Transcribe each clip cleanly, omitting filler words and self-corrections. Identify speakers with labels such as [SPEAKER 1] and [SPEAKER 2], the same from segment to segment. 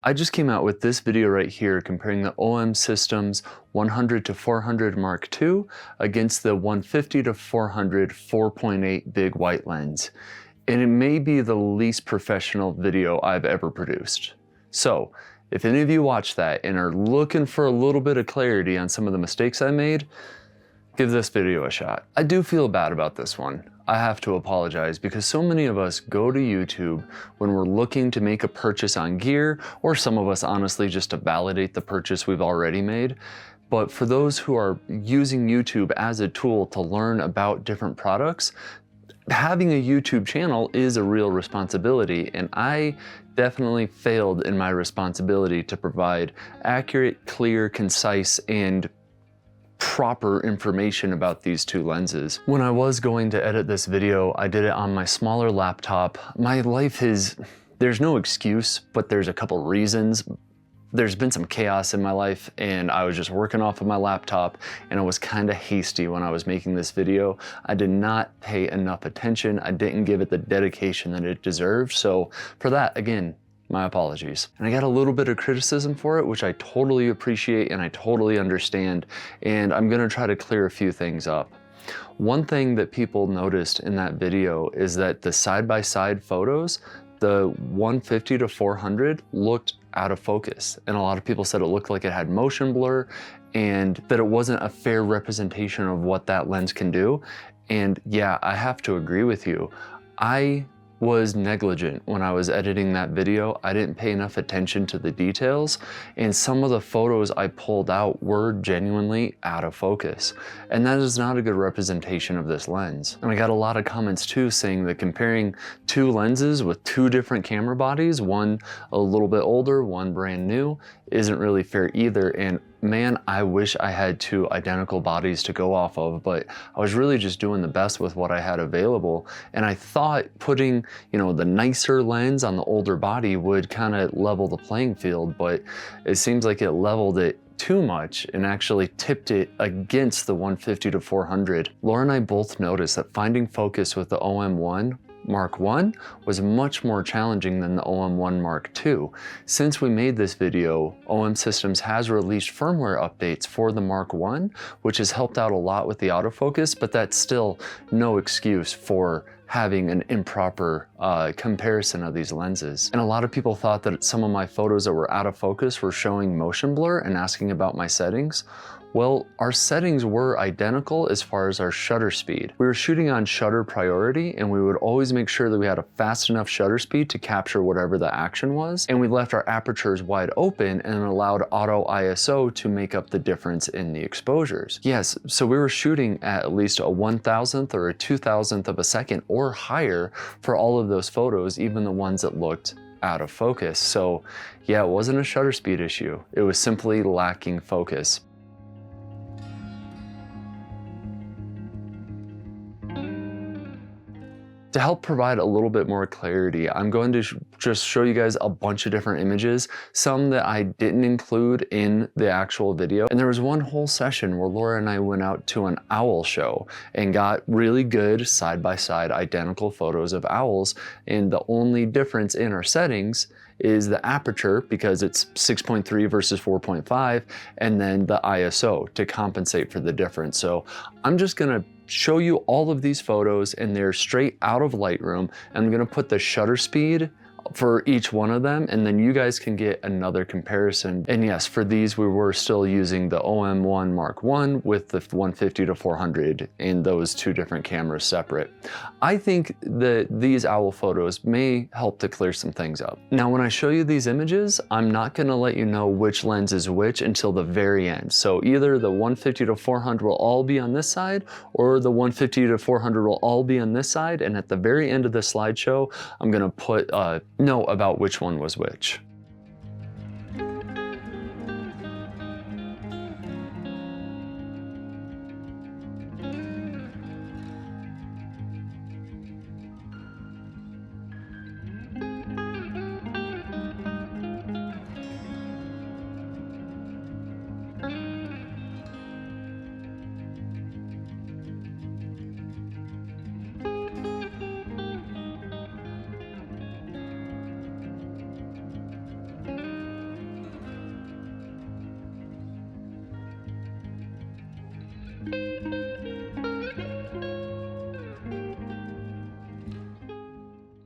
[SPEAKER 1] I just came out with this video right here comparing the Omsystems 100 to 400 Mark II against the 150 to 400 4.8 big white lens. And it may be the least professional video I've ever produced. So, if any of you watch that and are looking for a little bit of clarity on some of the mistakes I made, give this video a shot. I do feel bad about this one. I have to apologize because so many of us go to YouTube when we're looking to make a purchase on gear, or some of us honestly just to validate the purchase we've already made. But for those who are using YouTube as a tool to learn about different products, having a YouTube channel is a real responsibility, and I definitely failed in my responsibility to provide accurate, clear, concise, and proper information about these two lenses. When I was going to edit this video, I did it on my smaller laptop. My life there's no excuse, but there's a couple reasons. There's been some chaos in my life and I was just working off of my laptop and I was kind of hasty when I was making this video. I did not pay enough attention. I didn't give it the dedication that it deserved. So for that, again, my apologies. And I got a little bit of criticism for it, which I totally appreciate and I totally understand. And I'm gonna try to clear a few things up. One thing that people noticed in that video is that the side-by-side photos, the 150 to 400 looked out of focus. And a lot of people said it looked like it had motion blur and that it wasn't a fair representation of what that lens can do. And yeah, I have to agree with you. I was negligent when I was editing that video. I didn't pay enough attention to the details, and some of the photos I pulled out were genuinely out of focus. And that is not a good representation of this lens. And I got a lot of comments too saying that comparing two lenses with two different camera bodies, one a little bit older, one brand new, isn't really fair either. And man, I wish I had two identical bodies to go off of, but I was really just doing the best with what I had available. And I thought putting, the nicer lens on the older body would kind of level the playing field, but it seems like it leveled it too much and actually tipped it against the 150 to 400. Laura and I both noticed that finding focus with the OM1 Mark I was much more challenging than the OM1 Mark II. Since we made this video, Omsystems has released firmware updates for the Mark I, which has helped out a lot with the autofocus, but that's still no excuse for having an improper comparison of these lenses. And a lot of people thought that some of my photos that were out of focus were showing motion blur and asking about my settings. Well, our settings were identical as far as our shutter speed. We were shooting on shutter priority and we would always make sure that we had a fast enough shutter speed to capture whatever the action was. And we left our apertures wide open and allowed auto ISO to make up the difference in the exposures. Yes, so we were shooting at least a 1,000th or a 2,000th of a second or higher for all of those photos, even the ones that looked out of focus. So yeah, it wasn't a shutter speed issue. It was simply lacking focus. To help provide a little bit more clarity, I'm going to just show you guys a bunch of different images, some that I didn't include in the actual video. And there was one whole session where Laura and I went out to an owl show and got really good side-by-side identical photos of owls. And the only difference in our settings is the aperture, because it's 6.3 versus 4.5, and then the ISO to compensate for the difference. So I'm just gonna show you all of these photos and they're straight out of Lightroom. I'm gonna put the shutter speed for each one of them, and then you guys can get another comparison. And yes, for these we were still using the OM1 Mark I with the 150 to 400 in those two different cameras separate. I think that these owl photos may help to clear some things up. Now when I show you these images, I'm not gonna let you know which lens is which until the very end. So either the 150 to 400 will all be on this side, or the 150 to 400 will all be on this side, and at the very end of the slideshow, I'm gonna put note about which one was which.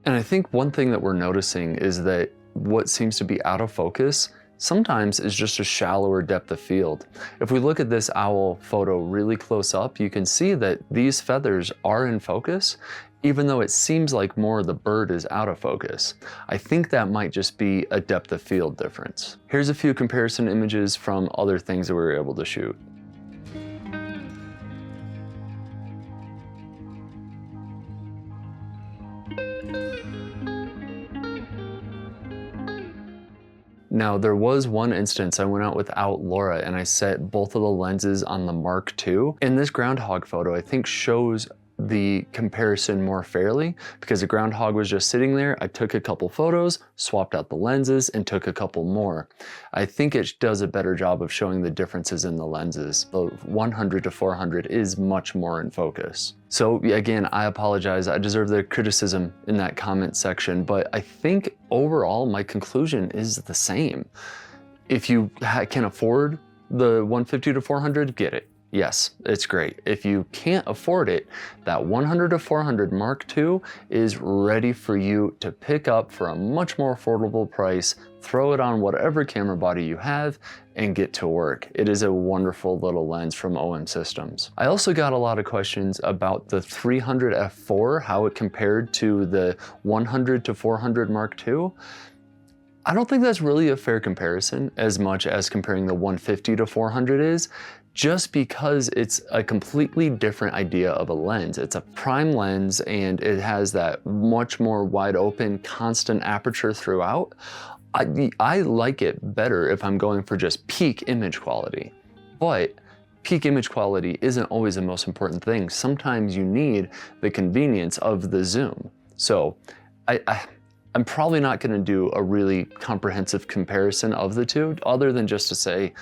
[SPEAKER 1] And I think one thing that we're noticing is that what seems to be out of focus sometimes is just a shallower depth of field. If we look at this owl photo really close up, you can see that these feathers are in focus, even though it seems like more of the bird is out of focus. I think that might just be a depth of field difference. Here's a few comparison images from other things that we were able to shoot. Now, there was one instance I went out without Laura and I set both of the lenses on the Mark II. And this groundhog photo, I think, shows the comparison more fairly because the groundhog was just sitting there. I took a couple photos, swapped out the lenses, and took a couple more. I think it does a better job of showing the differences in the lenses. The 100 to 400 is much more in focus. So again, I apologize. I deserve the criticism in that comment section, but I think overall my conclusion is the same. If you can afford the 150 to 400, get it. Yes, it's great. If you can't afford it, that 100 to 400 Mark II is ready for you to pick up for a much more affordable price, throw it on whatever camera body you have, and get to work. It is a wonderful little lens from Omsystems. I also got a lot of questions about the 300 f4, how it compared to the 100 to 400 Mark II. I don't think that's really a fair comparison as much as comparing the 150 to 400 is, just because it's a completely different idea of a lens. It's a prime lens and it has that much more wide open, constant aperture throughout. I like it better if I'm going for just peak image quality, but peak image quality isn't always the most important thing. Sometimes you need the convenience of the zoom. So I'm probably not gonna do a really comprehensive comparison of the two, other than just to say,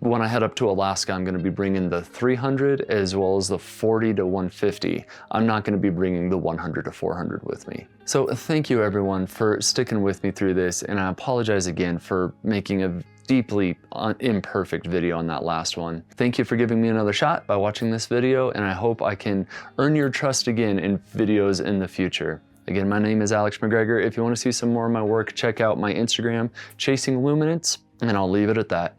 [SPEAKER 1] when I head up to Alaska, I'm gonna be bringing the 300 as well as the 40 to 150. I'm not gonna be bringing the 100 to 400 with me. So thank you everyone for sticking with me through this, and I apologize again for making a deeply imperfect video on that last one. Thank you for giving me another shot by watching this video, and I hope I can earn your trust again in videos in the future. Again, my name is Alex McGregor. If you wanna see some more of my work, check out my Instagram, Chasing Luminance, and I'll leave it at that.